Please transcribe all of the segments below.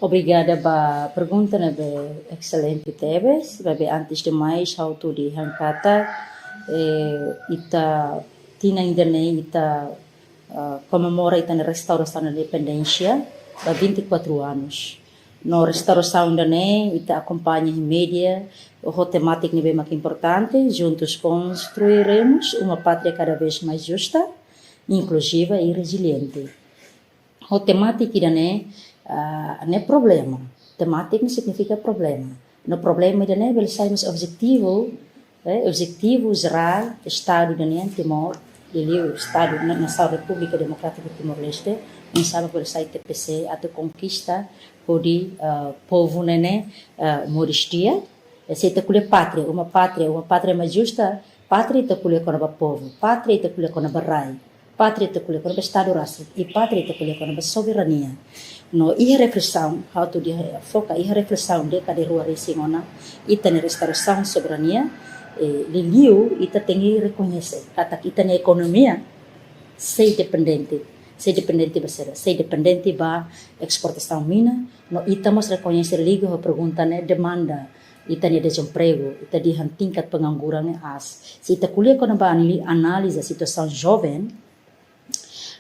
Obrigada pela pergunta, né, excelente Tebes. Antes de mais, how to di Hankata, ita tina ainda né, ita comemora ita na restauração da independência há 24 anos. No restauração da né, ita acompanha em mídia o temático bem mais importante, juntos construiremos uma pátria cada vez mais justa, inclusiva e resiliente. O temático da né, não é problema. Temático não significa problema. No problema da né, ele sai nos objetivo geral Estado da né, Timor, ele o Estado na nação República Democrática de Timor-Leste, não sabe que ele sai TPC até conquista por povo né, moristia, se te colhe pátria, uma pátria mais justa, pátria te colhe com o povo, pátria te colhe com o rai. Pátria te colhe com o Estado raça e pátria te colhe com a soberania. No ia reflexão, how to foca ia reflexão de cada rua recimona, ita na restauração soberania, liliu ita tem que reconhecer, kata kita na economia, ser dependente basera, ser dependente ba exportação mina, no ita mos reconhecer liga a pergunta né demanda, ita ne desemprego, ita di tingkat pengangguran as. Se ita kuliah kona ba analisa a situação jovem,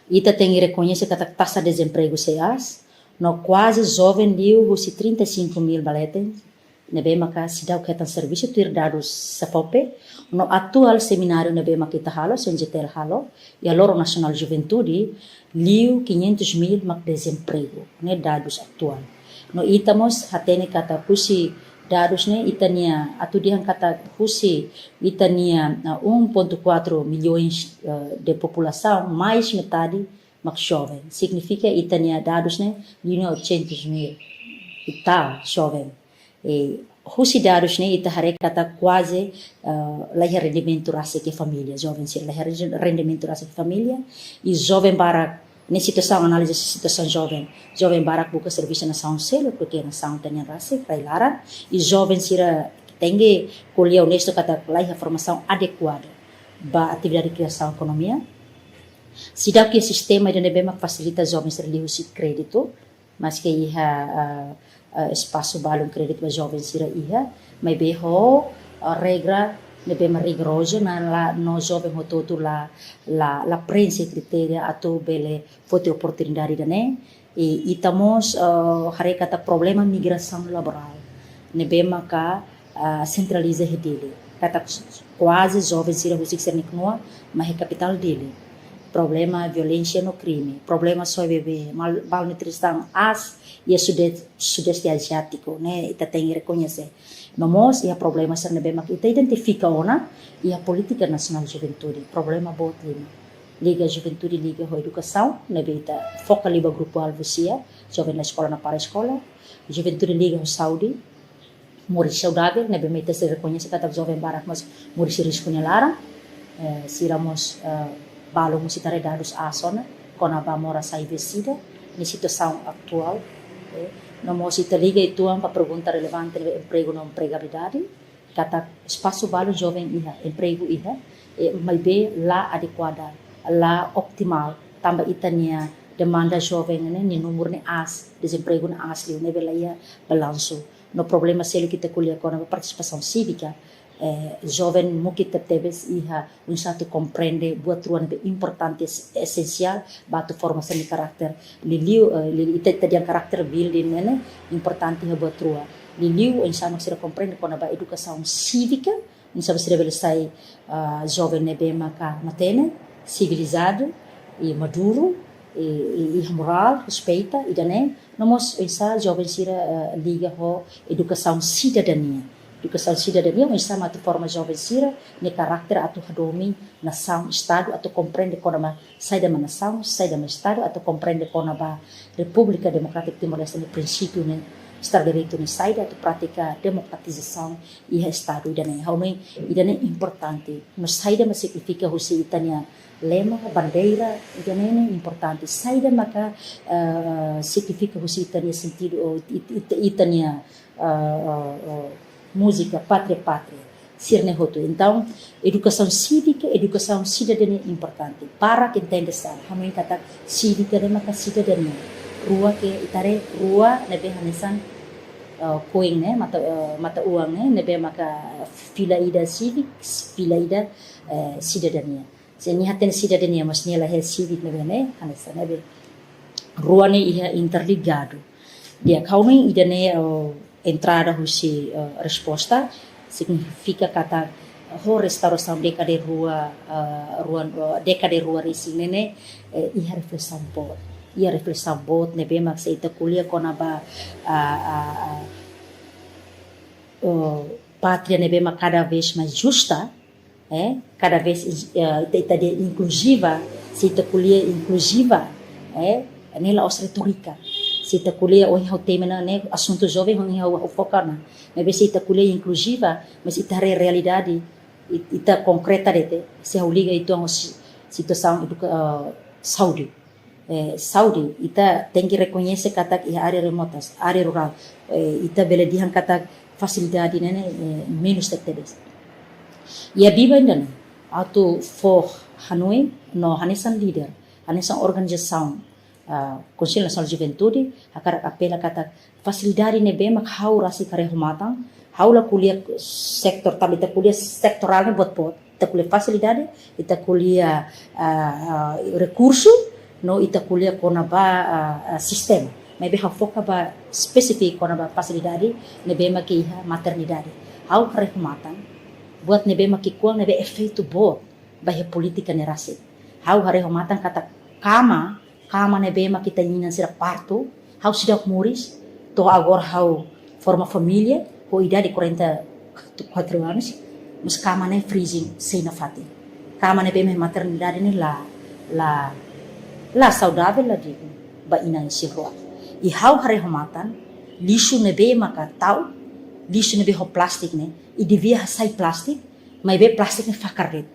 ita tem que reconhecer que a taxa de desemprego se as, no quase jovem liu husi 35.000 baletes, nebe maka sidau ketan serviço ter dados sapope, no atual seminário nebe maka kita halo, senjetel halo, e a Loro Nacional Juventude liu 500.000 mak desemprego, ne dados atual. No itamos hatene kata husi dados né itania atu dihan kata husi itania 1,4 milhões de população, mais metade mak jovem. Significa itania dados né linha 800.000 ita jovem. Husi dados né ita harek kata quase lahir rendimento rasa ke família, jovem se lahir rendimento rasa ke família e jovem barak na situação análise situação jovem barak buka serviço na saúde selo porque na saúde tem rasa kailara e jovem sira tem que colher honesto kata lahir formação adequada ba atividade de criação economia. Sidak que sistema de nebema facilita jovens religiusi crédito, mas que iha espaço balon crédito para jovens sira iha, mas beho regra nebema rigorosa na la no jovem hototo la prensa criteria atau bele foto oportunidade dane e itamos harekata problema migração laboral nebema ka centraliza dele kata quase jovens sira husik serniknoa mas é capital dele. Problema violência no crime, problema só bebê, malnutrição, as e sudeste asiático, né? Ita tem que reconhecer. Nomos e a problema ser bem mak ita identifica ona e a política nacional de juventude, problema bot lima. Liga juventude liga a educação, né? Ita foca liba grupo alvosia, jovem na escola na para escola, juventude liga o saúde, morrer saudável, né? Bem ita se reconhece kata jovem barak mas morrer risco nelara, siramos balong musitare dados asona kona ba mora sa investida ni situação atual no mo se liga itu para pergunta relevante de emprego não empregabilidade kata espaço balong jovem iha emprego iha mai be la adequada la optimal tamba itania demanda jovem ni número ni as desemprego na asli ne belaia balanço no problema se ele kita kuliah kona participação cívica jovem mungkin tebes iha satu compreende buat ruang importante essencial batu formação de caráter liliu ita yang karakter building né importante buat ruang liliu insano sira compreende quando ba educação cívica insano sira belesai jovem nebe maka matene civilizado e maduro e moral respeita e dane nomos insano jovem sira liga ho educação cidadania. Educação cidadania sama tu forma jovem sira ne karakter atau hadomi nação estado atau compreende kona sai da nação sai da estado atau compreende kona ba República Democrática de Timor-Leste no princípio ne Estado de Direito ne sai da tu prática democratização e estado idane importante no sai da significa husi itania lema bandeira idane importante sai da maka significa husi itania sentido itania música pátria sirne hoto. Então, educação cívica, educação cidadania é importante. Para que entenda essa, kami kata cívica de maka cidadania. rua ke itare rua nebe hanesan koing ne mata uang ne nebe maka fila ida civic fila ida cidadania se ni haten cidadania mas ni lahir civic nebe ne hanesan nebe rua ne ia interligado dia kauming ida ne entrada husi resposta significa kata ho restauração de rua década de rua risi nene ia reflexão bot nebe mak se ita kuliah kona ba pátria nebe mak cada vez mais justa cada vez ita de inclusiva se ita kuliah inclusiva nela os retórica se ita kuliah o hau tema ne assunto jovem hau focar na nebe se ita kuliah inclusiva mas ita realidade ita concreta dete se hau liga itu ang situação saúde saúde ita tem que reconhecer kata i área remotas área rural ita bela dihan kata facilidade nene menos tetedes ia biba ainda auto for Hanoi no hanesan leader hanesan organização Conselho Nacional de Juventude akar apela kata facilidade nebe mak hau rasi kare humatang haula kuliah sektor tapi ita kuliah sektoralnya bot ita kuliah facilidade ita kuliah recurso no ita kuliah kona ba sistema maybe hau foca ba spesifik kona ba facilidade nebe maki maternidade hau kare humatan buat nebe maki kuang nebe efeito bot bahia politika nerasi hau kare humatan kata kama nebe maki tanyinan sira parto hau sidak muris to agora hau forma família o idade 44 anos mas kama ne freezing sem na fati kama ne bem maternidade ne la saudável la digo ba ina sirwa e hau hare homatan lixo ne be maka tau lixo ne be ho plastic ne e devia sai plastic mas be plastic ne fakarret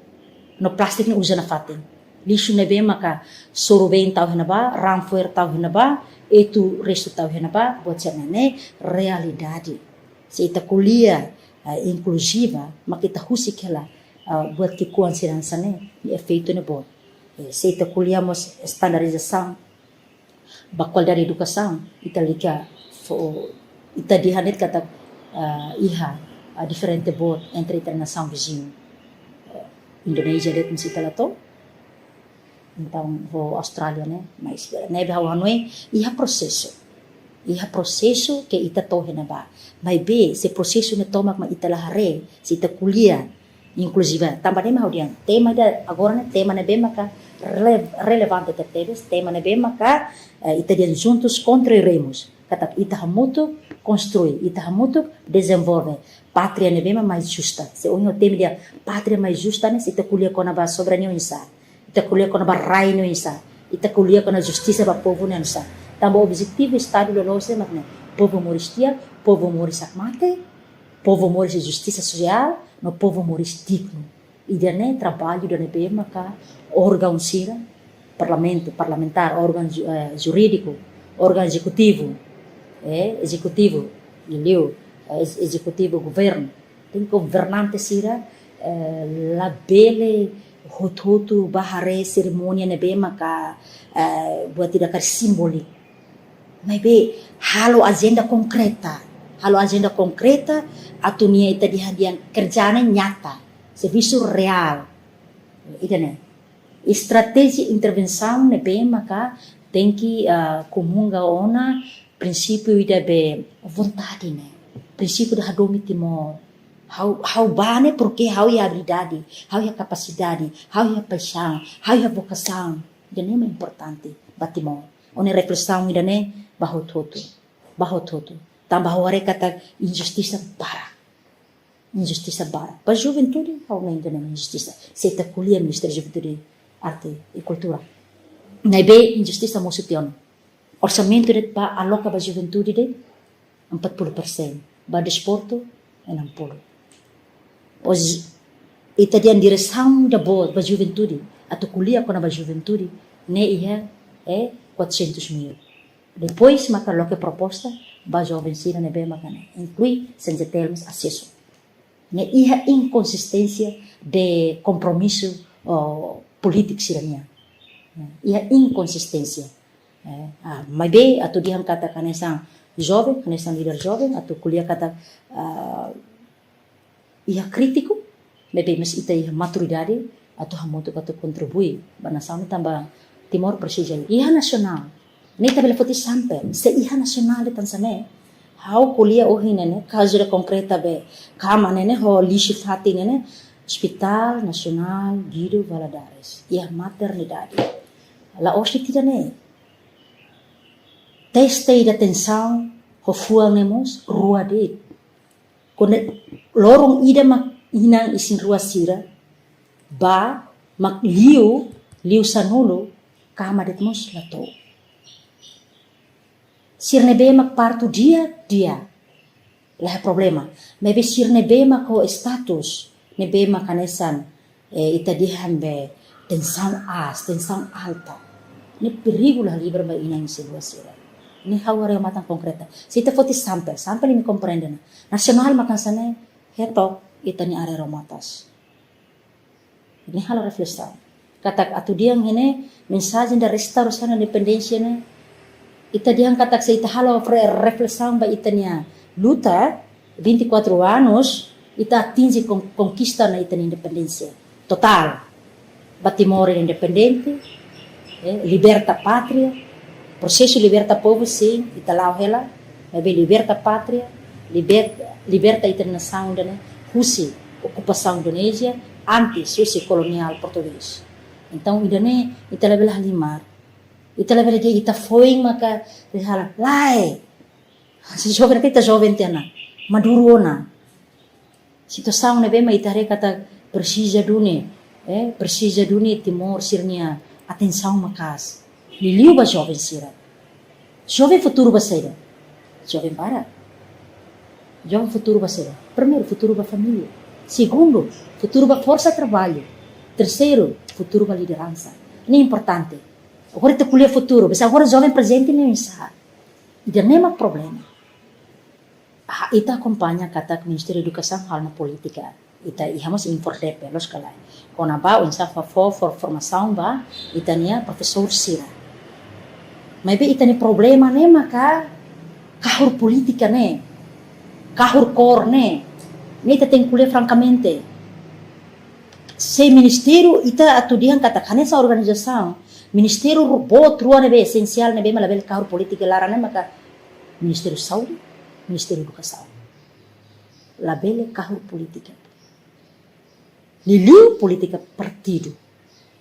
no plastic ne usa na fati lixo ne be maka sorobem tau hena ba ramfoer tau hena ba itu resto tau hena ba buat ne realidade se ita kuliah inclusiva makita husikela buat kikuan siransane ni efeito ne bot se ita kuliah mos standarização bakal dari educação ita liga ita dihanet kata iha diferente bot entre ita nação vizinho Indonesia det misita lato então ho Australia ne mas nebe Hanoi iha processo que ita tohe na ba mai be se processo ne tomak ma ita lahare se ita kuliah inclusive tambah ne mau diang tema da agora ne tema ne be maka relevante tetedes tema ne be maka ita dian juntos construiremos kata ita hamutu construir ita hamutu desenvolve pátria ne be mais justa se onho tema dia pátria mais justa ne se ita kuliah kona ba soberania insa ita kuliah kona ba reino insa ita kuliah kona justiça ba povo ne insa tambah objetivo Estado da Lose makna povo moristia povo moris akmate povo moris justiça social no povo moris digno e dane trabalho da NB maka órgão sira parlamentar órgão jurídico órgão executivo governo tem governante sira la bele hotu bahare cerimônia NB maka buat tidak simbolik maybe halo agenda konkreta atunia ita dihadian kerjaan nyata serviço real idane strategi intervenção ne be maka tem que comunga ona princípio ida be vontade ne princípio da hadomi timor how bane porque how ya habilidade how ya capacidade how ya paixão how ya vocação idane é importante batimor one reflexão idane bahut hotu tambah hore kata injustiça bara para juventude how na indana injustiça se ta kuliah Ministério de Juventude Arte e Cultura na be injustiça mosution orçamento det pa aloca ba juventude de 40% ba desporto 60% os ita dian direção da boa ba juventude atau kuliah kona ba juventude ne ia 400.000 depois maka loke proposta ba jovem sira ne be maka ne inclui senza termos acesso ne iha inconsistência de compromisso político sirania iha inconsistência Maybe atau dia kata kanesang jovem, kanesang líder jovem, atau kuliah kata ia kritiko, maybe mas ita ia maturidade, atau hamutu kata kontribui, banasang tambah Timor Presiden, ia nasional, ni tabela foti sampai, se ia nasional di Tanzania, hau kuliah ohinene, kausura konkreta be, kama nene ho lishit hati nene, Hospital Nasional Guido Valadares, ia maternidade, la osi tidak ne, teste da atenção, ho fuang nemos, rua dit, kone lorong ida mak inang isin rua sira, ba mak liu sanolo, kama det mos lato. Sirne be mak partu dia, lah problema. Maybe sirne be mak ho status, ne be mak kanesan, ita dihan be tensão alta. Ne perigo lah liber ba inang isin rua sira. Ini hawar yang matang konkreta. Sita foti sampai ini komprenden. Nasional makan sana heto ita ni area romatas. Ini hal refleksão. Katak atu diang ini mensagem da restauração da independência ne. Ita diang katak sa ita halo refleksão ba ita nia luta 24 anos ita atinge conquista na ita ni independência total. Batimor independente, liberta pátria. Processo liberta povo sim, italau hela, mas liberta pátria, liberta ita nação da Rússia, ocupação Indonésia, antes Rússia colonial português. Então idane ita lebih halimar, ita lebih dia ita foi maka dihala lai, si jovem kita jovem tiana, madurona, situação nebe ma ita kata precisa dunia Timor sirnia atenção makas. Liliu ba jovem sira. Jovem futuro ba sira. Jovem para. Jovem futuro ba sira. Primeiro, futuro ba família. Segundo, futuro ba força trabalho. Terceiro, futuro ba liderança. Ini importante. Agora ita kuliah futuro. Bisa agora jovem presente nem bisa. Ida nema problema. Ita acompanha kata Ministério da Educação hal na política. Ita ihamos infordepe los kalai. Kona ba unsa for formação ba ita nia professor sira. Maybe ita ni problema ne maka kahur politika ne, kahur kor ne ita tem kuliah francamente. Se ministério ita atu dihan katakan essa organização, ministério robot rua nebe essencial nebe malabel kahur politika lara ne maka ministério saúde, ministério educação. Labele kahur politika. Liliu politika partido.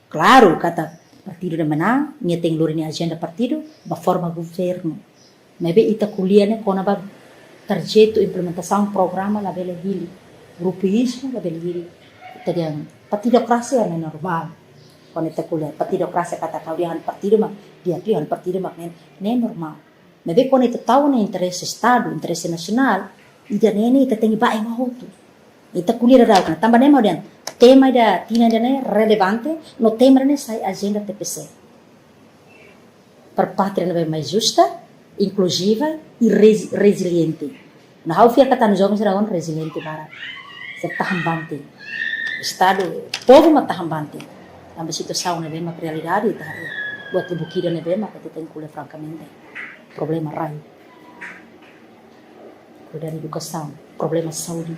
Claro kata partido da mana, nia tem luri ni agenda partido, ba forma governo. Maybe ita kuliah ne kona ba tarjeto implementação programa la bele hili. Grupismo la bele hili. Ita diang partidokrasia ne normal. Kona ita kuliah partidokrasia kata kau dihan partido mak, dia partido mak ne normal. Maybe kona ita tahu ne interesse estado, interesse nasional, ida ne ita tengi ba mahotu. Ita kuliah da tambah ne mau dian tema da tina dane relevante no tema ne sai agenda TPC. Per pátria mais justa, inclusiva e resiliente. Na hau fia kata nos jovens serão resiliente para ser tahan banting. Estado povo ma tahan banting. Tambah situação ne bem realidade ita buat bukida ne bem kata tem kuliah francamente. Problema raio. Problema educação, problema saúde.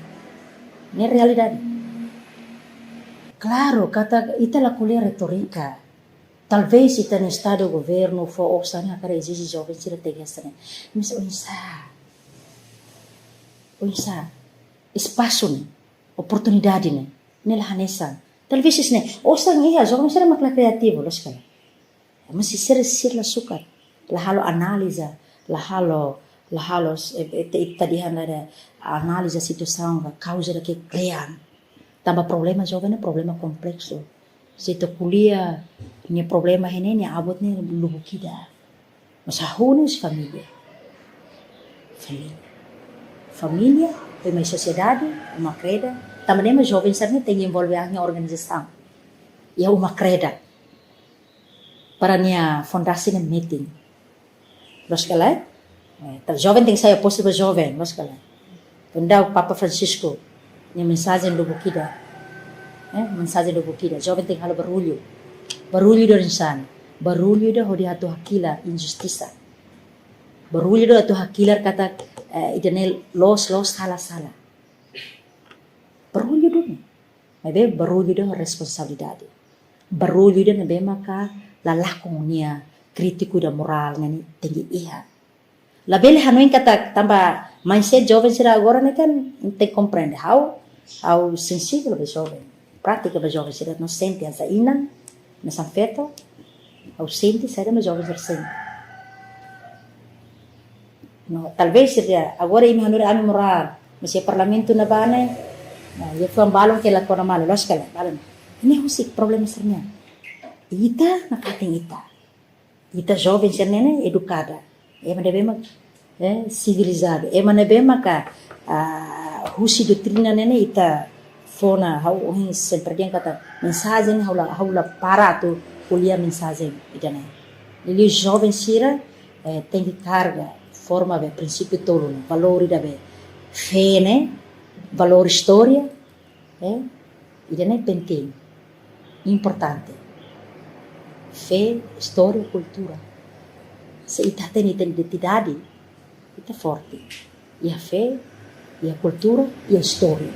Ne realidade. Claro, kata ita la kuliah retorika. Talvez ita no estado governo for opção a cara exige jovens sira tegasane. Mas onsa espaço ne, oportunidade ne, nela hanesa. Talvez isne, osang iya jovens sira makla kreativo los kala. Mas sira la sukat, la halo analisa, la halo ita dihan ada analisa situação, causa da que crian. Tambah problema jovem é problema complexo. Se tu kuliah, ni problema ini ni abot ni lubukida. Mas hahunos família. Família, uma sociedade, uma creda. Também mas jovem sabe tem envolver a organização. E é uma creda. Para nia fondasi ni meeting. Los kala, jovem tem que sair possível jovem, los kala. Pendau Papa Francisco. Ni mensagem do Bukida. Mensagem do Bukida. Jovem tem halo barulho. Barulho do insan. barulho da hodi hatu hakila injustiça. Barulho da hatu hakila kata idane los sala. Barulho do né. Barulho da responsabilidade. Barulho da nabe maka lalakong niya kritiku da moral ngani tinggi iha. Labele hanoin kata tamba mindset jovem sira agora né kan inte compreende how sensível é jovem. Prática é jovem sira não sente essa ina na sanfeto ao sente sira mas jovem sente. No, talvez seria agora ini hanure ami moral, mas o parlamento na bane, ia foi balon que la kona malo, los kala, balon. Ini husik problema sernya. Ita nakating ita. Ita jovem sernene educada. Mana bema civilizada. Mana bema ka husi doutrina nene ita fona hau ohin sempre dia kata mensagem haula para tu kuliah mensagem idane. Ele jovem sira tem que carga forma be princípio tolo, valori da be fé, né? Valor história, idane penting, importante. Fé, história, cultura. Se ita tem identidade, ita forte. E a fé, e a cultura, e a história.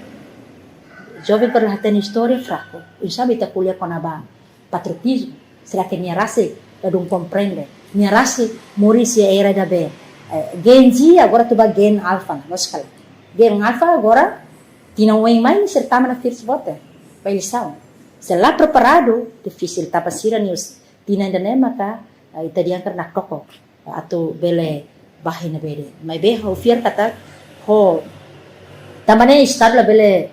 Jovem para ter história fraco. E sabe ita kuliah com a patriotismo. Será que minha raça não compreende? Minha raça morre se era da be. Gen Z agora tu vai gen alpha, nós kala. Gen alpha agora tinha mais certamen na first voter. Vai lição. Se lá preparado, difícil tá pasira news. Tinha ainda nem maka ita diang karena toko atau bele bahin bede. Mai be ho fiar kata ho tamane estado la bele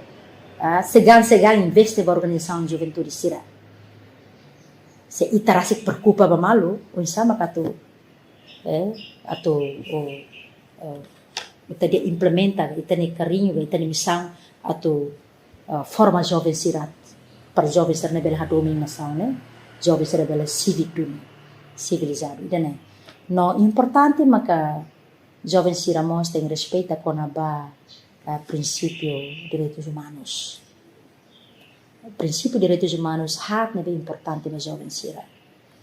segan investe ba organização juventude sira. Se ita rasik preocupa ba malu, o sama katu atau ita dia implementa ita ni carinho ita ni missão atau forma jovem sirat para jovem ser na bele hadomi missão né jovem ser bele civic civilizado idane no importante maka jovem siramos tem respeito com a princípio direitos humanos. Princípio direitos humanos hak na bem importante na jovem sira.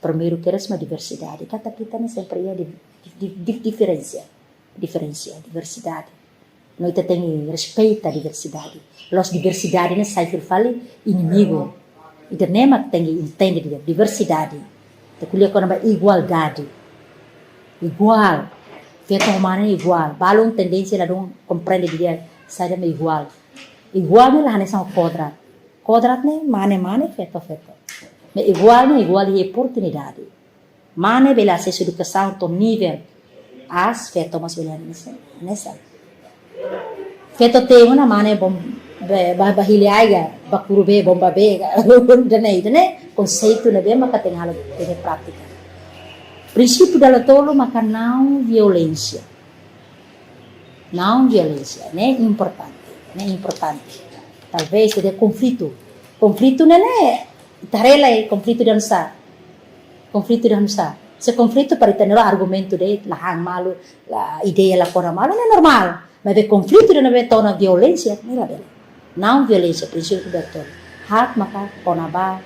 Primeiro que resma diversidade. Kata kita ni sempre ia diferença, diversidade. Nós temos respeito à diversidade. Los diversidade ni sai fali inimigo. Ida nema tem entende dia diversidade. Te kuliah com a igualdade. Igual. Feto humano igual. Balon tendência la dong compreende dia sai da igual. Igual ni lah nessa quadrat. Quadrat ni mane feto. Me igual e oportunidade. Mane bela acesso à educação tom nível as feto mas bela nessa. Feto tem uma mane bom bahiliaga bakurube bomba bega dane conceito na bem maka tem prática. Princípio da tolo maka não violência. Não violência, né importante. Talvez seja conflito. Conflito né tarela é conflito dan sa. Se conflito para ter argumento de lahang malu, la ideia la kora malu é normal. Mas de conflito de não torna violência, não é bela. Não violência, princípio da tolo. Hak maka konaba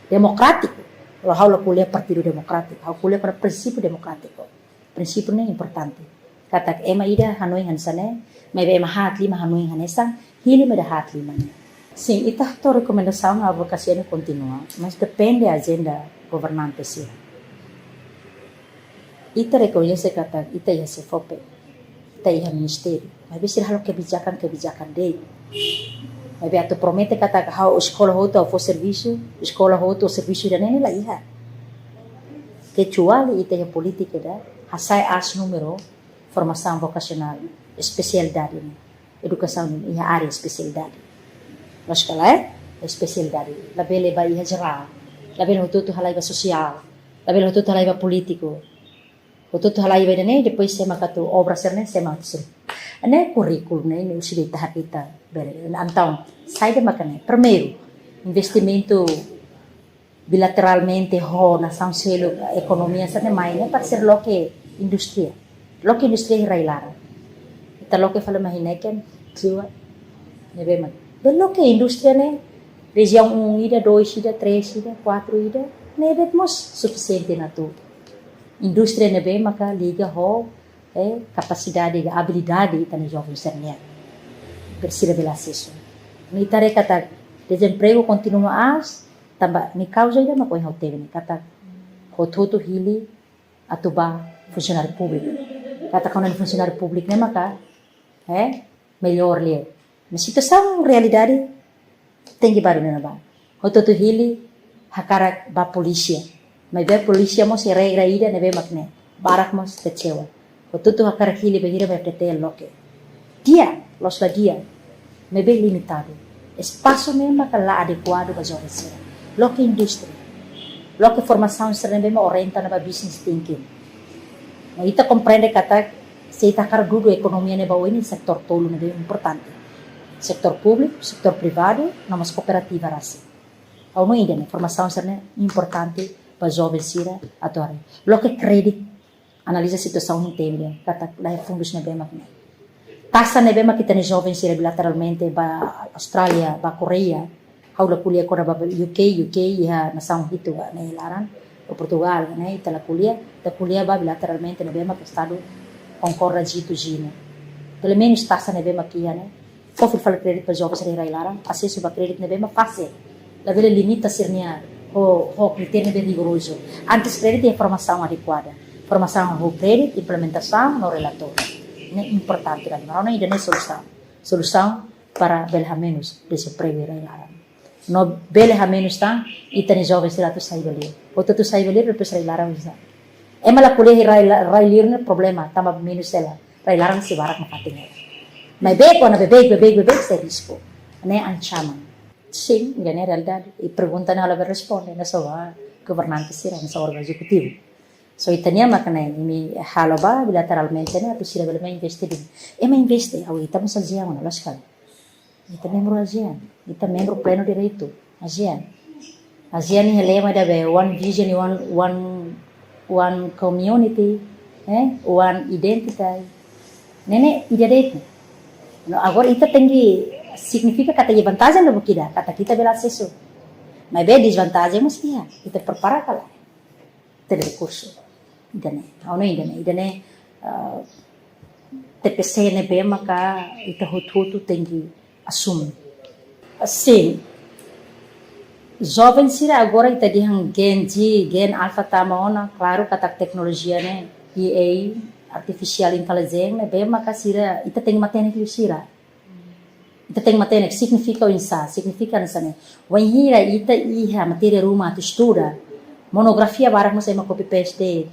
democrático. Hau la kuliah partido democrático, hau kuliah para princípio democrático. Princípio ni importante. Kata ema ida hanoi hansane, may be mahat lima hanoi hanesang, hili mada hat lima. Sim, ita to recomendação a advocacia continua, mas depende da agenda governante sih. Ita reconhece kata ita ya sefope, ita ya ministério, mas bisa halo kebijakan dele. Mas atau promete kata hau escola hoto ou serviço, dan ini lah iha. Kecuali ita ya politika da, hasai as número formação vocacional, especialidade ini, educação ini, iha área especialidade. Nós kala especialidade. Labele ba iha geral, labele hoto halai ba social, labele hoto halai ba político. Hoto halai ba dane depois sema katu obra serne sema tsir. Ane currículo né, ne usili tahap ita bere. Então, sai de makane. Primeiro, investimento bilateralmente ho na São Selo economia sa ne mai ne para ser loke industria. Loke industria railara. Ita loke fala mahineken, tua ne be man. Bello que a indústria, né? Região 1 ida, 2 ida, 3 ida, 4 ida, nebet mos suficiente na tu. Indústria nebe maka liga ho capacidade, habilidade itani jovem sernia. Precisa de acesso. Ni tare kata desemprego continua tambah ni causa ida ma koi hotel ni kata hototo hili atuba funcionário público. Kata kau nan funcionário público ne maka melhor lhe. Na situação realidade tem que baru na ba. Hototo hili hakara ba polícia. Mas be polícia mo se regra ida ne be makne. Barak mo kecewa. Hototo hakara hili behira be pretel loke. Dia, los la dia. Me be limitado. Espaço mesmo que lá adequado para jovens. Loke indústria. Loke formação será mesmo orientada para business thinking. Nah, kita compreende kata se ita kar dulu ekonomi ne bawa ini sektor tolu ne be importante. Sektor público, sektor privado, nomas cooperativa rasi. Au no ida ne formação será importante para jovens sira atore. Loke kredit analisa situação inteira kata lá fundos ne be makne. Taxa ne bema kita ne jovens sira bilateralmente ba Australia, ba Korea, haula kuliah kora ba UK ya nação itu ne laran, o Portugal ne itala kuliah ba bilateralmente ne bema que estado concorda jitu jine. Pelo menos taxa ne bema kia ne. Fofil fala kredit pa jovens sira laran, acesso ba kredit ne bema fácil. La vele limita sirnia ho critério ne be rigoroso. Antes kredit é formação adequada. Formação ho kredit, implementação no relator. Ini importante lagi. Marona ida ne solução para belha menos desemprego iraran. No belha menos tá ita ne jovens sira tu sai beli. Oto tu sai beli depois iraran usa. Emala kuliah rai ne problema tamba menos ela. Iraran si barak mafatinga. Mas beko na bebek se risco. Ne ancaman. Sim, gane realidade. E pergunta na ela responde na sua governante sira na sua órgão executivo. So itania makna ini haloba bilateralmente ne atu sira belma investe din. Ema investe au ita mos ASEAN na laskal. Ita membro ASEAN, ita membro pleno direito ASEAN. ASEAN ni lema da be one vision, one community, one identity. Nene identity. No agora ita tengi significa kata ye vantagem da bukida, kata kita bela acesso. Mas be desvantagem mos ia, ita prepara kala. Ter recurso. Idane TPC ne be maka ita hutu tinggi assume. Assim, jovem sira agora ita dihang gen alpha tamaona, claro kata teknologia ne AI, artificial intelligence ne be maka sira ita tem matene que sira. Ita tem matene que significa ne. Wanhira ita iha matéria rumah tu estuda. Monografia barang mo sa copy paste.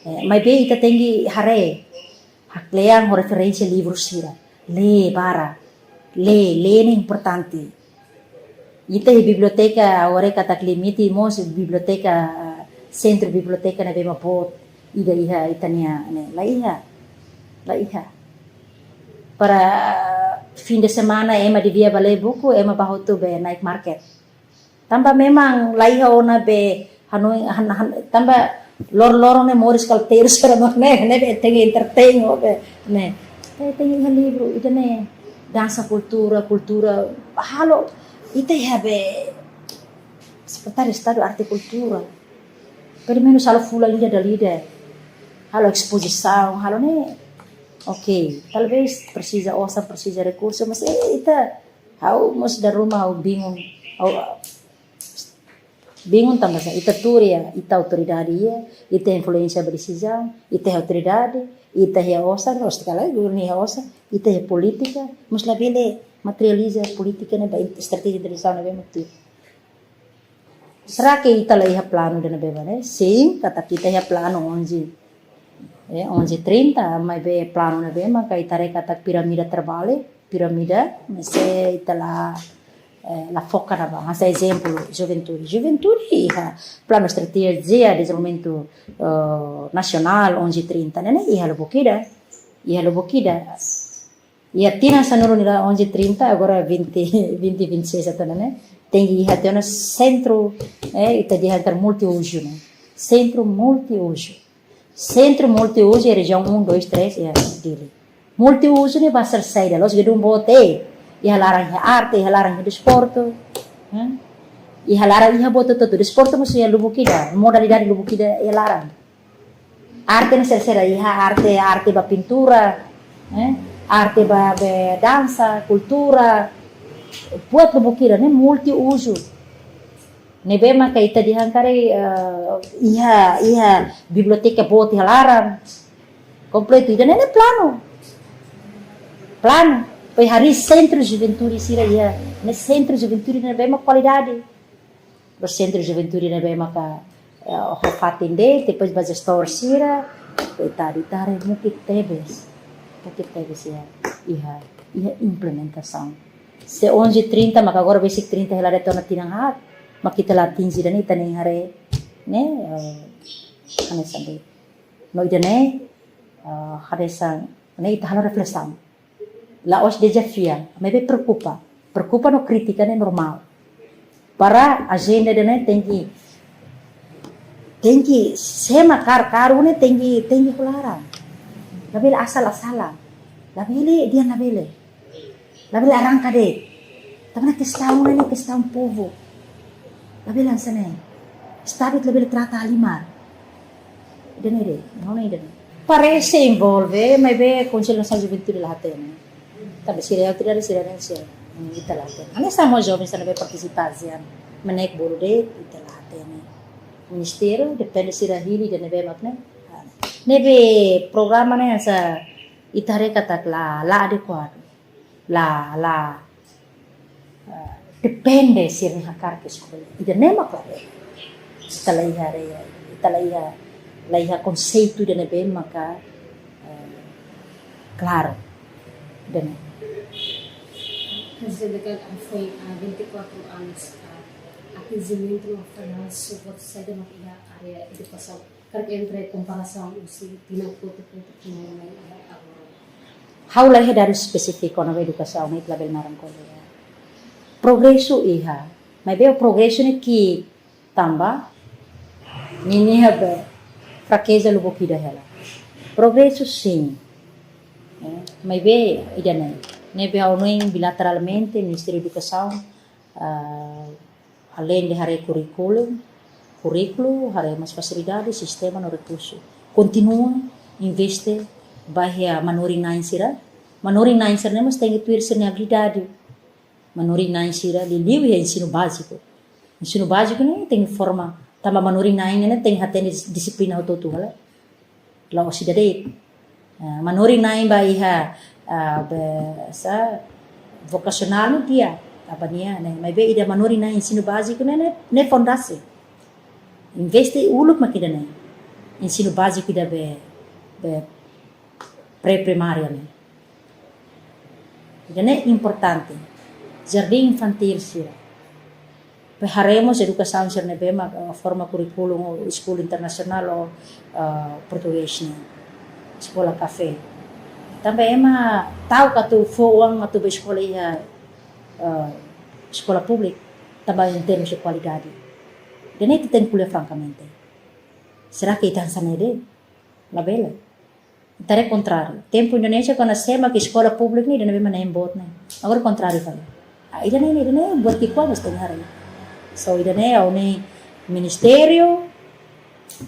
Mas bem ita tengi hare hakleang ho referência livro sira. Le ne importante. Ita hi biblioteca ore kata limiti mos biblioteca centro biblioteca na bema bot ida iha itania ne la iha. Para fim de semana ema devia valer buku ema bahotu be night market. Tambah memang laiha ona be hanoi tambah lorong ne moris kalteros para ne tengi entertain ne tengi livro ita ne dansa cultura halo ita be seperti estado arte cultura pelo menos halo fula linha da lida halo exposição halo ne ok talvez precisa recurso mas ita how mos da rumah bingung tambah sa ita turia ita autoridade ita influência decisão ita autoridade ita osa nós kala gurni osa ita política mas la bele materializa política ne ba estratégia de decisão ne muito será que ita la iha plano de ne bebane sim kata kita iha plano 11:30 mas be plano ne be maka ita kata piramida trabalho piramida mas ita la foca na base exemplo juventude plano estratégia de desenvolvimento nacional 11:30 né ia lo bokida ia tina sanuru nila 11:30 agora 20:26 atau né tem ia ter um centro ita dia ter multiuso né centro multiuso é região 1 2 3 é dele multiuso ne vai ser saída los gedung bote ia larang arte ia larang desporto Iha larang iha boto tutu. Desporto musu ya lubukida, modalidade lubukida ia larang. Arte na sera iha arte ba pintura, arte ba dança, cultura, buat lubukida ne multi-uso. Nebe maka ita dihankare iha biblioteca bot iha larang. Completo ida nene plano. Pai hari centro de juventude sira ia, ne centro de juventude nebe ma qualidade. O centro de juventude nebe maka hofatinde depois ba gestor sira, coitado tare mukit tebes ia iha implementação. Se 11:30 maka agora basic 30 ela retorna tinangat, makita latin sira ni taning hare ne ane sampai. No ida ne haresang ne ita hala reflexão. La os desafia, me preocupa no crítica é normal. Para a agenda dele tem que sema caro né tem que clara. Label asal-asalan. Label dia label arranca de. Também questão povo. Label ansane. Stabit label trata alimar. Denere, não é dene. Parece envolve, mas be Conselho Nacional de Juventude lá tem. Tapi sira kita laten. Ane sama jovens também participação, menek bolo de kita laten. Ministério depende sira hili de nebe makne. Nebe programa ne sa itare katak la adequado. La depende sira hakar ke sekolah. Ida nema klare. Italaiha conceito de nebe maka claro. Dan Presidente foi 24 anos aquecimento no final sobre saída na área de educação. Porque entre comparação se tinha foto que não é agora. Haulai dari spesifiko na edukação na itlabel marang ko. Progresso iha. May beo progresso ni ki tamba nini habe fraqueza lubukida hela. Progresso sim. May be idanay. Nebe aunoin bilateralmente Ministério da Educação além de hare currículo, hare mais facilidade, sistema no recurso. Continua investe bahia manori nain sira mas tem que ter sua habilidade. Manori nain sira liliu é ensino básico. Ensino básico não tem forma, tamba manori nain né tem até disiplina auto-tuala. Lá o cidadão manori nain bahia sa vocacional dia apa niya né may be ida manori na ensino básico ne fondasi investe uluk makida né ensino básico ida be pré-primária né ida né importante jardim infantil sira haremos educação sira ne be forma curriculum escola internacional ou português né escola café também tahu katu foang atau escola escola pública também em termos de qualidade. Dan itu tem kuliah francamente. Será que itu sana ide? La bela. Tare contrário. Tempo Indonesia quando sema que escola pública ni dan memang embot né. Agora contrário fala. Ida ne buat que qual tem hari. So ida ne au ne ministério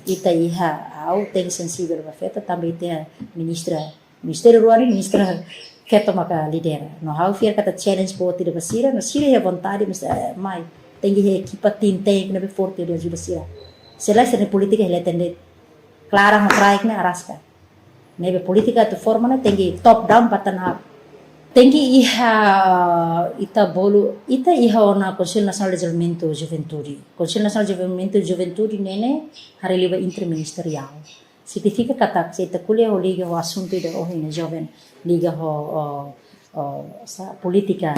ita iha au tem sensível ba feta também tem Ministério luar ini ministra keto maka lidera. No how fear kata challenge po tidak basira, no sira ya vontade mas mai tengi he equipa tinte na be forte de ajuda sira. Sela sene politika hele tende clara no traik na araska. Nebe politika tu forma na tengi top down button up. Tengi iha ona Conselho Nacional de Desenvolvimento Juventude. Conselho Nacional de Desenvolvimento Juventude nene hari liba interministerial. Significa kata kita kuliah o liga o assunto da ohina jovem liga sa politika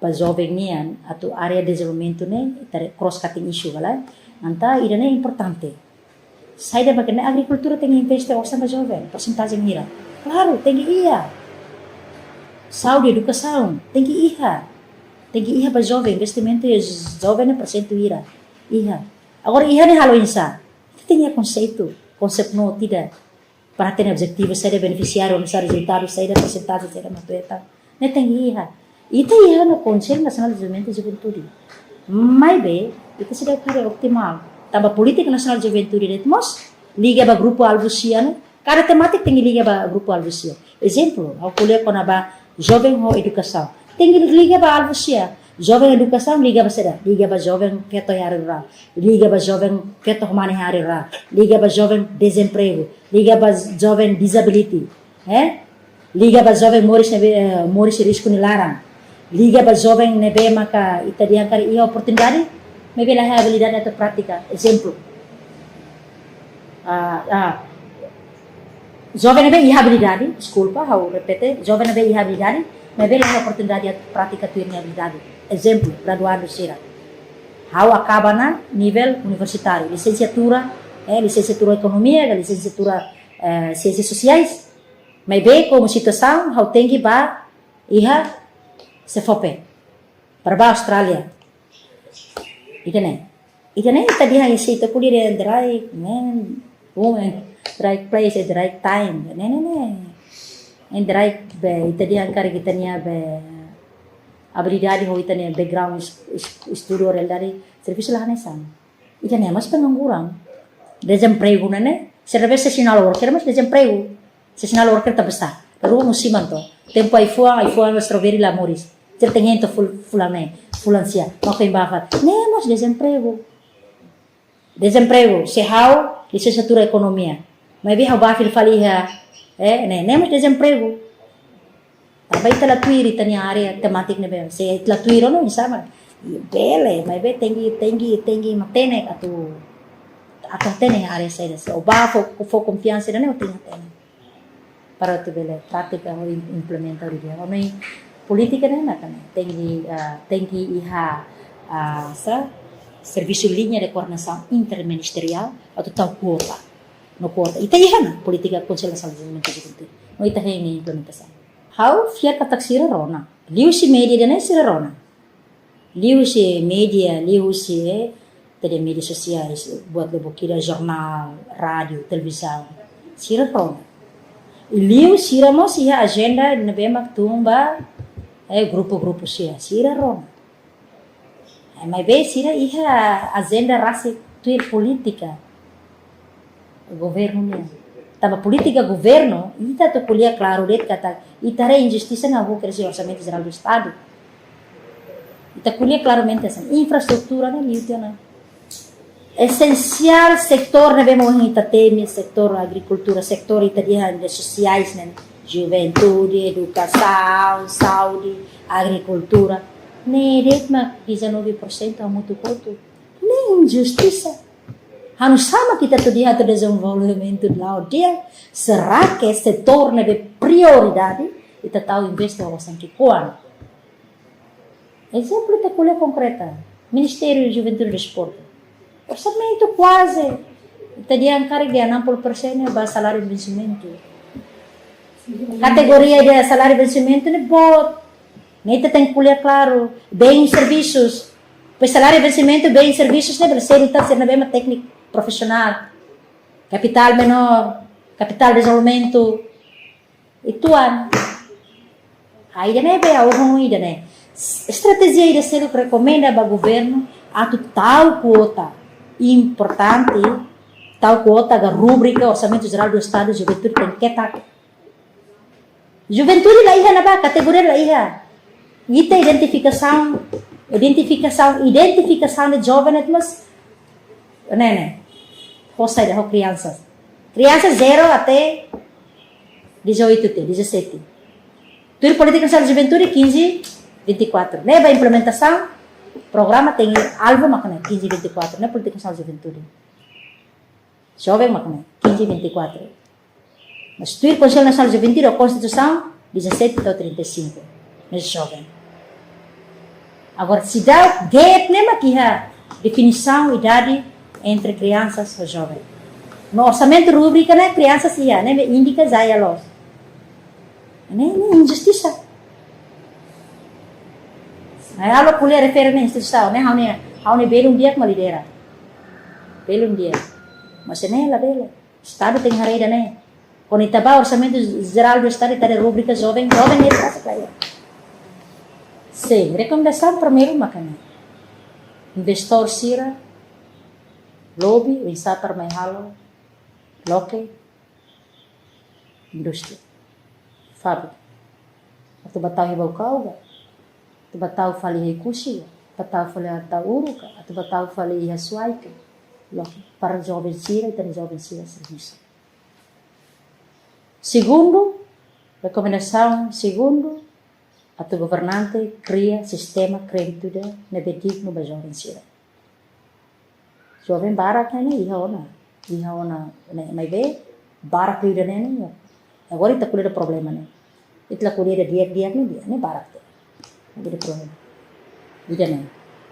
pa jovem nian atau area de desenvolvimento ne cross cutting issue wala anta idane importante sai da bagana agricultura tem investe o sama jovem porcentagem mira claro tem iya saúde educação tem iya pa jovem investimento e jovem percento ira iya agora iya ne halo insa tinha conceito no tidak perhatian objektif saya beneficiário nessa resultado saya porcentagem saya matueta ne tem Ita ia no Conselho Nacional de Desenvolvimento e Juventude. Mas bem, ita sudah kare optimal. Tambah Política Nacional de Juventude retmos, liga ba Grupo Albusia, né? Cada temática tem liga ba Grupo Albusia. Exemplo, ao kuliah kona ba Jovem ho Educação. Tem liga ba Albusia. Jovem Educação liga ba seda, liga ba Jovem Keto Hari Rural, liga ba Jovem Keto Humani Hari Rural, liga ba Jovem Desemprego, liga ba Jovem Disability, liga ba Jovem Moris Risco Nilarang, liga ba Jovem nebe maka itadian kari ia oportunidade, maybe lah habilidade atau prática. Exemplo, Jovem nebe ia habilidade, desculpa, hau repete, Jovem nebe ia habilidade, maybe lah oportunidade atau prática tu ini habilidade. Exemplo, graduado Sira. How acaba na nível universitário, licenciatura economia, licenciatura ciências sociais. Mas bem como situação, how tem que ba iha se fope para ba Austrália. Itane tadi hanya itu kuliah the right man, woman, right place at the right time. And the right be itadi angkar kita niya be habilidade ho itane background estudo dari serviço lá nessa itane mas pengangguran desemprego né serve seasonal worker mas desemprego seasonal worker tá besar lalu musiman to tempo ai foi mas troveri lá moris certengento fulansia makin bakat né mas desemprego se how licenciatura economia mas vi how bafil faliha né mas desemprego Também telah tuir itanya area tematik ne be. Se telah tuir no sama. Bele, mas be tengi matene atau tene area saya. O ba fo confiança ne o tenha tene. Para tu bele prática o implementar dia. O nei politika ne na kan. Tengi iha sa serviço linha de coordenação interministerial atau tau kuota. No kuota. Ita iha na politika Conselho Nacional de Desenvolvimento e Juventude. No ita ini implementação. How fiar katak sira rona. Liu si media dana sira rona. Liu si media, tadi media sosiais, buat lebo kira jornal, radio, televisão. Sira rona. Liu sira mo siya agenda na bemak tumba grupo sira rona. Mas be sira iha agenda rasi tuir politika. Governo niya. Tava política governo, ita to kuliah claro det kata itare injustiça na rua crescer orçamento geral do estado. Ita kuliah claramente assim, infraestrutura na liutana. Essencial sector na bemo ita teme sector agricultura, sector ita dia de sociais né, juventude, educação, saúde, agricultura. Ne det ma 19% a muito pouco. Ne injustiça. Harus sama kita tu dia tu desenvolvimento lá dia será que setor nebe prioridade kita tahu investe wawasan kikuan. Exemplo kita kuliah konkreta Ministério de Juventude e Desporto orçamento quase kita dia angkari dia 60% ba salário de vencimento categoria de salário de vencimento ne bot neta tem kuliah claro bem serviços pois salário de vencimento bem serviços ne berser ita ser na bem técnico profissional, capital menor, capital desenvolvimento, ituan. Aí dane be ao ruim dane. Estratégia ida ser que recomenda para governo atu tal quota importante, tal quota da rubrica orçamento geral do estado de juventude tem que estar. Juventude lá iha na ba categoria lá iha. Ita identificação de jovem mas né. Roça de crianças. Crianças 0 até 17. Tudo política nacional de juventude 15-24. Leva a implementação, programa tem alvo makna 15-24, né? Política nacional de juventude. Jovem makna 15-24. Mas tudo Conselho Nacional de Juventude, a Constituição 17 até 35. Mas jovem. Agora, se dá gap, né? Maquiha definição, idade entre crianças e jovens. No orçamento rubrica, né, crianças ia, né, indica zaya los. Né, injustiça. Aí alo kuliah refere né, instituição, né, haune belum dia que lidera. Belum dia. Mas né, la bela. Estado tem hareda, né. Quando itaba orçamento geral do estado, está de rubrica jovem é essa claro. Sim, recomendação primeiro makanya. Investor sira, lobby, wisata may halo, loke, industri, fábrica. Atau batau hibaw kau ga, atau batau fali hikusi ga, batau fali uru ka, atau batau fali hasuai ka. Loke, para jovem sira e jovem sira serviço. Segundo, recomendação segundo, atau governante cria sistema crédito nebe digno ba jovem sira. Jovem barak ne iha ona mai be barak kuida ne. Agora ita kuida problema ne. Itla kuida dia ne barak te. Ada problema. Ida ne.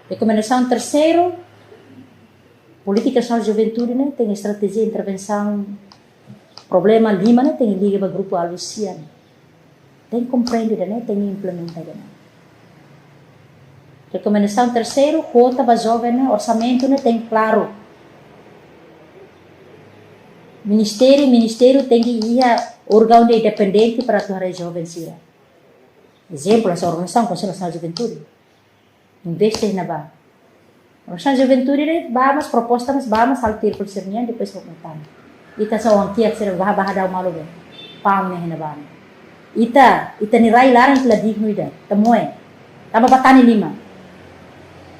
Recomendação terceiro, política social juventude ne tem estratégia intervenção problema lima ne tem liga ba grupo alusian. Tem compreende ne tem implementa ne. Recomendação terceiro, quota ba jovem ne orçamento ne tem claro. Ministério tem que ir órgão independente para atuar jovem sira. Exemplo, essa organização Conselho Nacional de Juventude. Investe na ba. Organização de Juventude ne vamos proposta mas vamos alter por sernian depois comentar. Ita sa orang kiat sira bah daw malu be. Pau ne na ba. Ita ni rai larang tela digno ida. Tamoe. Tama batani 5.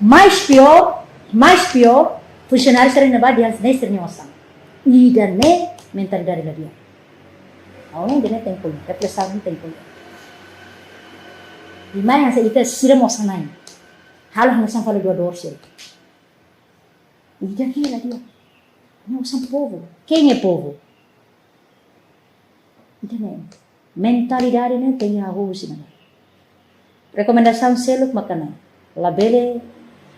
Mais pior, funcionário sira na ba dia nem ser nyosa. Ida ne mentalidade la dia. Awalnya dia tem pun, refleksão tem pun. Di mana yang ita sira mo sanai. Halah na sang fala dua sira. Ida que la dia. Não são povo. Quem é povo? Ida ne. Mentalidade ne tem a rua sina. Recomendação seluk makana. Labele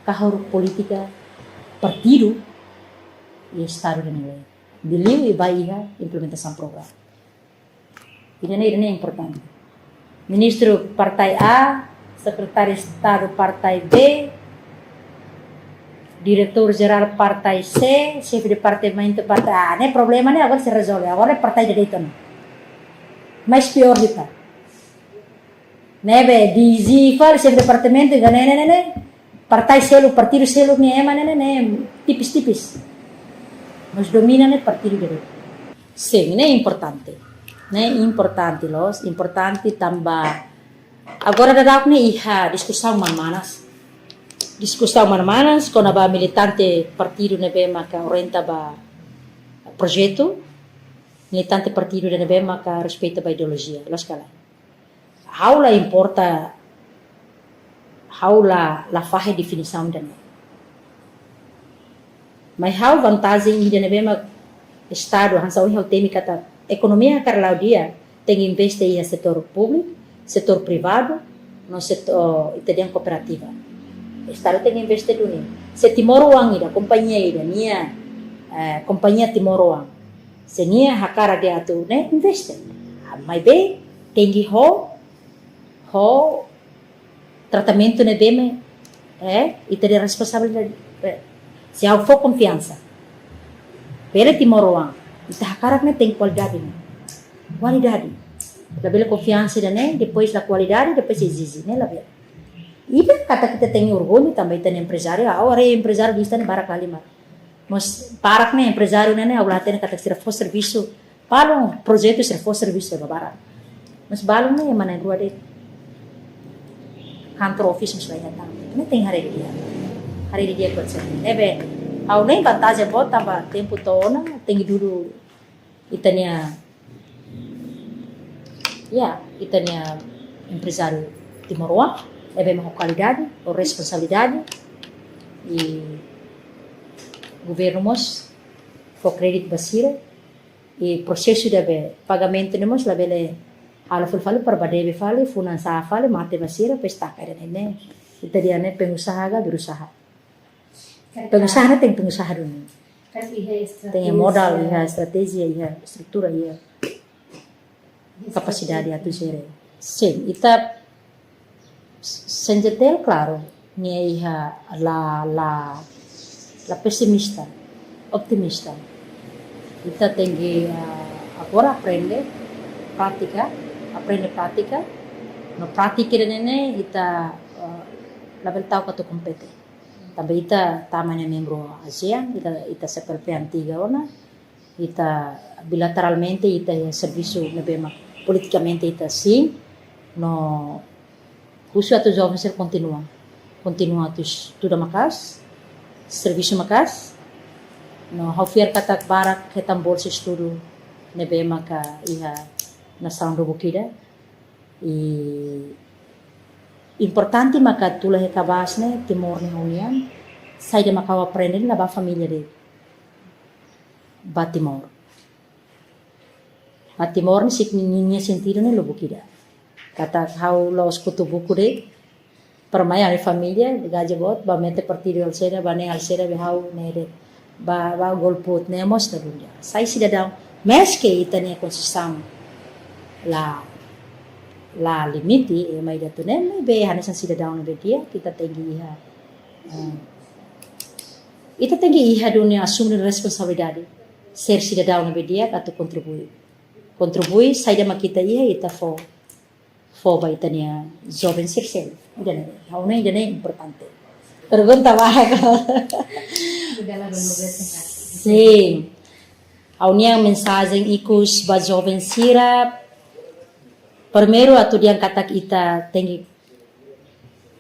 kahor politika partido e Estado de nilai. Beliau e baia implementação programa. Ini é importante. Ministro Partai A, Secretário de Estado Partai B, Diretor Geral Partai C, Chefe de Departamento Partai A. Não é problema, né? Agora se resolve. Agora é Partai Direito. Mas pior kita. Nebe, DZ, fala, Chefe de Departamento, Partai selo, Partido selo, tipis-tipis. Mas domina o partido direito. Sim, não é importante. Não é importante, los. Importante tambah. Agora dadak ne iha discussão manmanas. Discussão manmanas com a militante partido nebe maka orienta ba projeto. Militante partido nebe maka respeita ba ideologia. Los kala. How la importa how la fahe definição dan. Mas how vantagem ida nebe mak Estado hansa o temi kata ekonomia karlau dia tem investe em setor público, setor privado, no setor italiano cooperativa. Estado tem investe dunia. Se Timor-Wang ida companhia ida nia companhia Timor-Wang. Se nia hakara dia tu ne investe. Mai be tengi ho tratamento ne beme italiano responsabilidade. Se há for confiança. Pela Timor-Wang, ita hakarak ne tem qualidade. Qualidade. Labela confiança ne, depois a qualidade, depois exige, né, labela. E kata kita tem orgulho também tem empresário, agora é empresário disto ne barakali mar. Mas parak ne empresário ne, agora tem kata se for serviço, palong projeto se for serviço no barak. Mas balong ne mana dua de kantor office mas lain datang. Ne tem hari dia buat saya. Nebe ao nem vantagem boa tava tempo todo tem dulu itania empresário Timor-Wang é uma qualidade ou responsabilidade e governo mos for crédito basira e processo de pagamento nemos labele ala fale para badebe fale finança fale mate basira pesta kare ne italiane pengusaha ga berusaha. Pengusaha tem pengusaha dunia. Tem modal, estratégia, estrutura, capacidade a tuger. Sim, ita senjetel claro, ni la pessimista, optimista. Ita tem que agora aprende prática. No prática nene ita label tahu katu kompete. Tambah ita tamanya membro ASEAN, ita CPLP antiga ona, ita bilateralmente ita ya serviço nebema politicamente ita sim, no khusus atu jovem ser continua tu estuda makas, serviço makas, no haufiar katak barak ketam bolsa estudo nebema ka iha nação do Bukida. E importante maka tula he kabasne Timor ni Unian, sai de makau aprender na ba família de Batimor. Batimor ni sikninya sentido ni lo Bukida. Kata hau los kutubuku de permaya ni família de gajabot ba mete partido alcera ba ne alcera be hau ne de ba golput ne mos na dunia. Sai cidadão meske itania consistão la limiti e mai datu ne be hanesan cidadão be dia kita tinggi iha ita tinggi iha dunia assumir responsabilidade ser cidadão be dia katu contribui sai da kita iha ita fo ba itania jovem ser ida ne importante pergunta bahagia sim a união mensagem ikus ba jovem sira. Primeiro atu diang katak ita tengi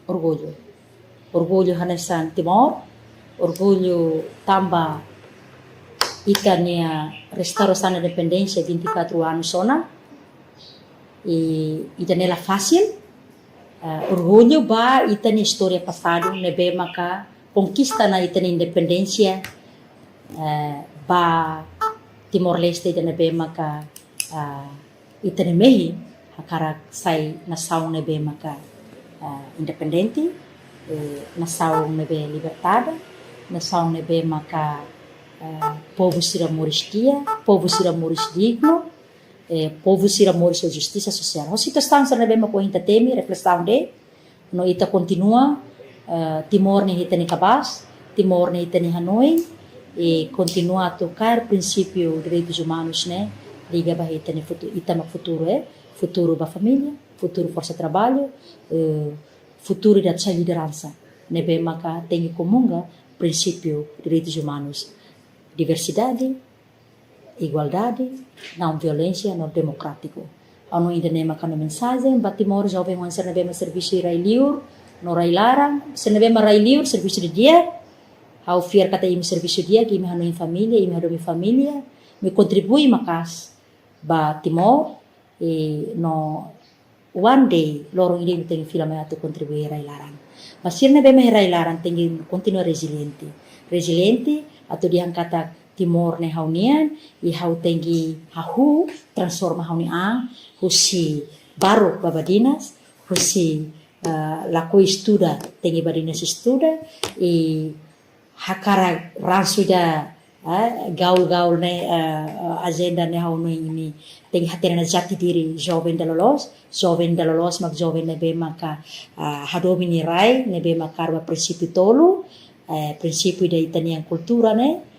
orgulho hanesan Timor, orgulho tamba ita nia restauração da independência 24 anos sona e ita nela fácil, orgulho ba ita nia história passado nebe maka conquista na ita nia independência ba Timor Leste ita nebe maka ita nia mehi hakarak sai nação nebe maka independente, nação nebe libertada, nação nebe maka povo sira moris dia, povo sira moris digno, povo sira moris justiça social. O situação sa nebe mako hinta temi reflexão de no ita continua Timor ni hita ni Cabas, Timor ni hita ni Hanoi e continua a tocar princípio direitos humanos né, liga ba hita ni ita mak futuro da família, futuro força de trabalho, futuro da sua liderança. Nebe maka tengi comunga princípio direitos humanos, diversidade, igualdade, não violência, não democrático. Ano ainda nem maka no mensagem, Batimor jovem wan ser nebe ma serviço rai liur, no rai larang, ser nebe ma rai liur serviço de dia, ao fiar kata imi serviço dia que imi hanu família, imi hadu mi família, me contribui makas Batimor e no one day lorong ini tengi filame atu contribuir rai larang. Masir na be rai larang tengi continua resiliente atu diang kata Timor ne haunian i hau tengi hahu transforma hauni husi baru babadinas husi laku estuda tengi badinas estuda e hakara ransuda gaul ne agenda ne haunu ini tengi hatena jati diri jovem dalolos mak jovem nebe maka hadomini rai nebe makarwa prinsipio tolu prinsipio da itania kultura ne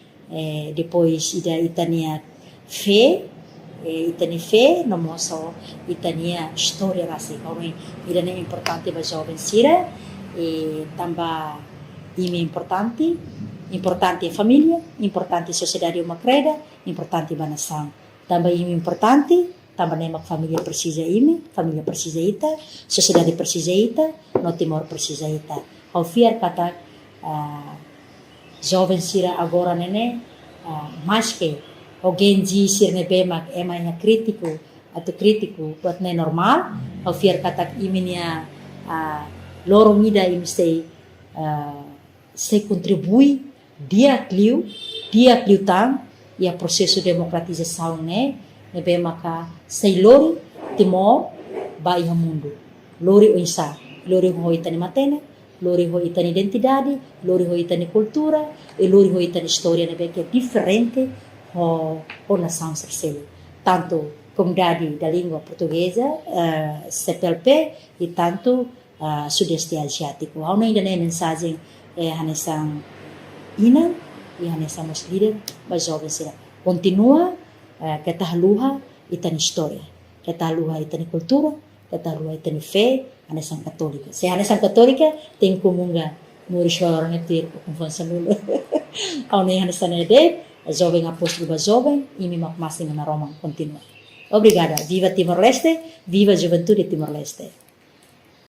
depois ida itania fé itania fé no moso itania história rasi kauni ida ne importante ba jovem sira tamba imi importante família, importante sociedade uma creda, importante ba nação. Também importante, também uma família precisa ita, sociedade precisa ita, no Timor precisa ita. Ao fiar kata jovem sira agora nene, mais que alguém diz sir nebe mak emanya crítico buat ne normal, ao fiar kata iminia lorong ida imstay se contribui dia cliu tang ia processo democratização nebe maka sei lori Timor ba iha mundo lori o insa lori ho itani matene lori ho itani identidade lori ho itani cultura e lori ho itani história nebe que é diferente ho nação sercele tanto comunidade da língua portuguesa CPLP e tanto sudeste asiático há ainda nem mensagem hanesang ina e hanesang os líder ba jovem sira continua kita haluha itani história kita haluha itani cultura tatarua itani fé, anasan católica. Se anasan católica, tem comunga, muris orang itu kumfansa lulu. Ao nem anasan ede, jovem apóstolo ba jovem, imi mak masing na Roma continua. Obrigada. Viva Timor-Leste, viva a juventude de Timor-Leste.